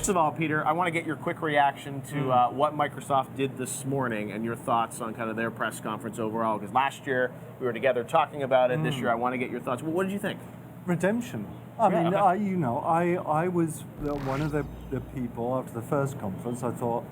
first of all, Peter, I want to get your quick reaction to what Microsoft did this morning and your thoughts on kind of their press conference overall. Because last year we were together talking about it. This year I want to get your thoughts. Well, what did you think? Redemption. I mean, I was one of the people after the first conference. I thought,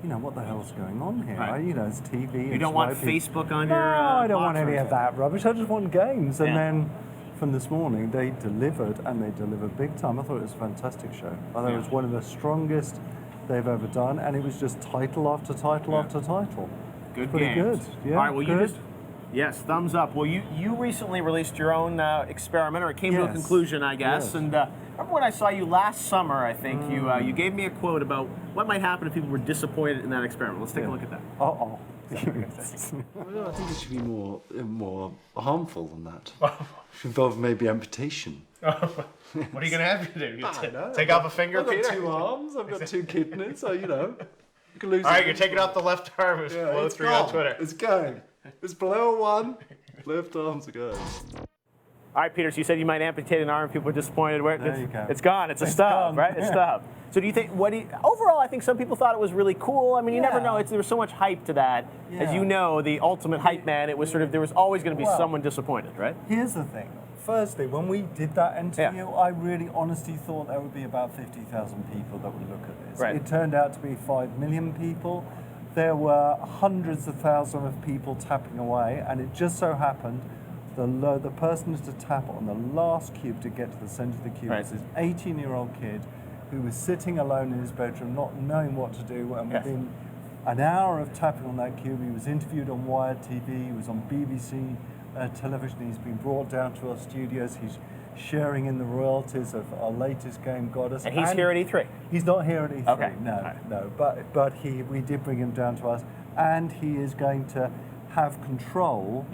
what the hell's going on here? Right. It's TV. You don't want Facebook on your I don't want any of that rubbish. I just want games. And Yeah. then from this morning, they delivered, and they delivered big time. I thought it was a fantastic show. I thought it was one of the strongest they've ever done, and it was just title after title after title. Good Pretty games. good. Yeah, All right, well, good. Yes, thumbs up. Well, you recently released your own experiment, or it came to a conclusion, I guess. Yes. And remember when I saw you last summer, I think, you gave me a quote about what might happen if people were disappointed in that experiment. Let's take a look at that. Uh-oh. I think it should be more harmful than that. It should involve maybe amputation. What are you going to have to do? Take off a finger, I've got Peter? 2 arms, I've got 2 kidneys, so you can lose. All right, you're taking off the left arm. It's below 3 on Twitter. It's going. It's below 1. Left arms are going. All right, Peter, so you said you might amputate an arm if people are disappointed. There you go. It's gone. It's a stub, gone. right? It's stub. So do you think, overall, I think some people thought it was really cool. I mean, you never know. There was so much hype to that. As you know, the ultimate hype man, it was sort of, there was always going to be someone disappointed, right? Here's the thing. Firstly, when we did that interview, I really honestly thought there would be about 50,000 people that would look at this. Right. It turned out to be 5 million people. There were hundreds of thousands of people tapping away, and it just so happened the person to tap on the last cube to get to the center of the cube was this 18-year-old kid who was sitting alone in his bedroom, not knowing what to do, and within an hour of tapping on that cube, he was interviewed on Wired TV, he was on BBC television, he's been brought down to our studios, he's sharing in the royalties of our latest game, Godus. And he's here at E3? He's not here at E3, okay. no, but we did bring him down to us, and he is going to have control,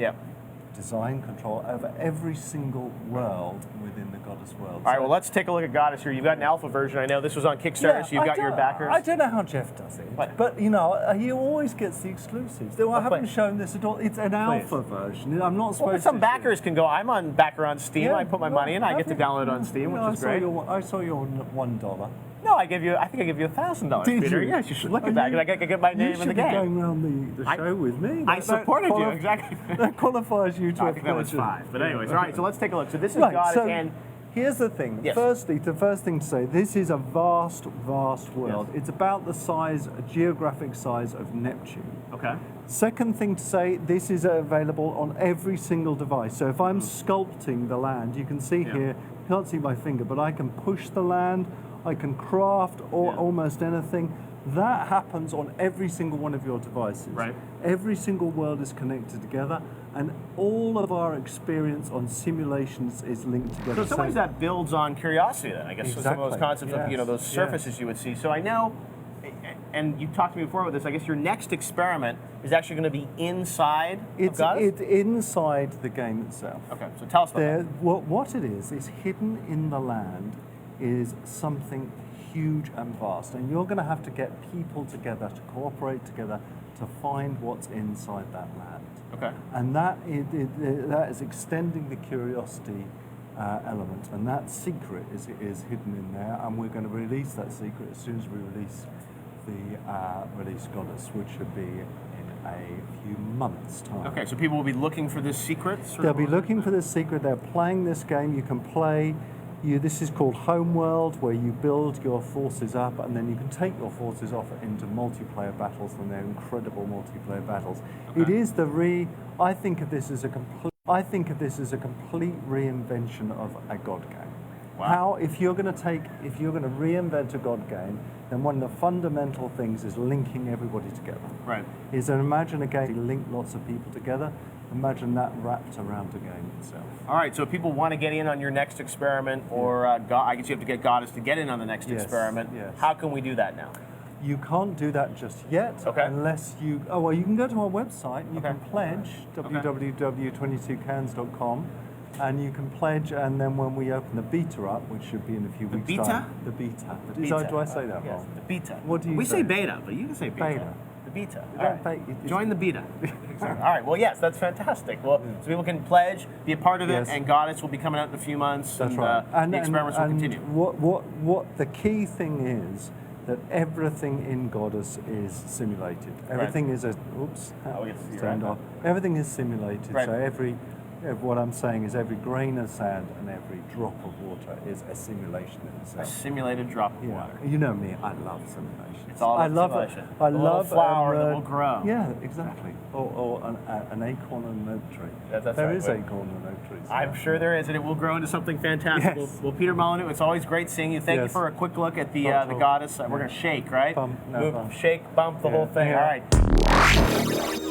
design control over every single world within the Godus world. All right, well, let's take a look at Godus here. You've got an alpha version. I know this was on Kickstarter, so you've got your backers. I don't know how Jeff does it, but he always gets the exclusives. Though I haven't shown this at all. It's an alpha version. I'm not supposed to. Some backers can go, I'm on backer on Steam. I put my money in. I get to download it on Steam, which is great. I saw your $1. No, I think I gave you $1,000, Peter. Yes, you should look at that. I get my name in the game. You should be going around the show with me. I supported you, exactly. That qualifies you to I think that was 5. But anyways, all right, so let's take a look. So this is Godus, and here's the thing. Yes. Firstly, the first thing to say, this is a vast, vast world. It's about the geographic size of Neptune. Okay. Second thing to say, this is available on every single device. So if I'm sculpting the land, you can see here, you can't see my finger, but I can push the land, I can craft almost anything. That happens on every single one of your devices. Right. Every single world is connected together, and all of our experience on simulations is linked together. So in some ways that builds on curiosity then, I guess. Exactly. Some of those concepts of those surfaces you would see. So I know, and you talked to me before with this, I guess your next experiment is actually going to be inside of Godus? It's inside the game itself. Okay, so tell us about that. What it is hidden in the land is something huge and vast, and you're going to have to get people together to cooperate together to find what's inside that land. Okay. And that is extending the curiosity element, and that secret is hidden in there, and we're going to release that secret as soon as we release Godus, which should be in a few months' time. Okay, so people will be looking for this secret? They'll be looking for this secret. They're playing this game. You can play. This is called Homeworld, where you build your forces up, and then you can take your forces off into multiplayer battles, and they're incredible multiplayer battles. Okay. It is I think of this as a complete reinvention of a God game. Wow. How, if you're going to reinvent a God game, then one of the fundamental things is linking everybody together. Right. Imagine a game you link lots of people together. Imagine that wrapped around the game itself. All right, so if people want to get in on your next experiment, or I guess you have to get Godus to get in on the next experiment. Yes. How can we do that now? You can't do that just yet, unless you. Oh well, you can go to our website. You can pledge www.22cans.com, and you can pledge. And then when we open the beta up, which should be in a few weeks' time, the beta. Do I say that wrong? The beta. What do you We say? say beta, but you can say beta. Beta. The beta. All right. Join the beta. All right. Well, yes, that's fantastic. Well, so people can pledge, be a part of it, and Godus will be coming out in a few months. That's and, right. The experiments will continue. What the key thing is that everything in Godus is simulated. Everything is a turned off. Everything is simulated. Right. So what I'm saying is every grain of sand and every drop of water is a simulation in A itself. simulated drop of Yeah. water. You know me, I love simulations. It's all I about love simulation. it. I The little love flower that will grow. Yeah, exactly. Or an acorn on an oak tree. That's There right. is acorn on oak trees. I'm sure there is, and it will grow into something fantastic. Yes. Well, Peter Molyneux, it's always great seeing you. Thank you Yes. for a quick look at the Bump, Godus. We're going to shake, right? Bump, no, Move, bump. shake, bump, the Yeah. whole thing. Yeah. All right.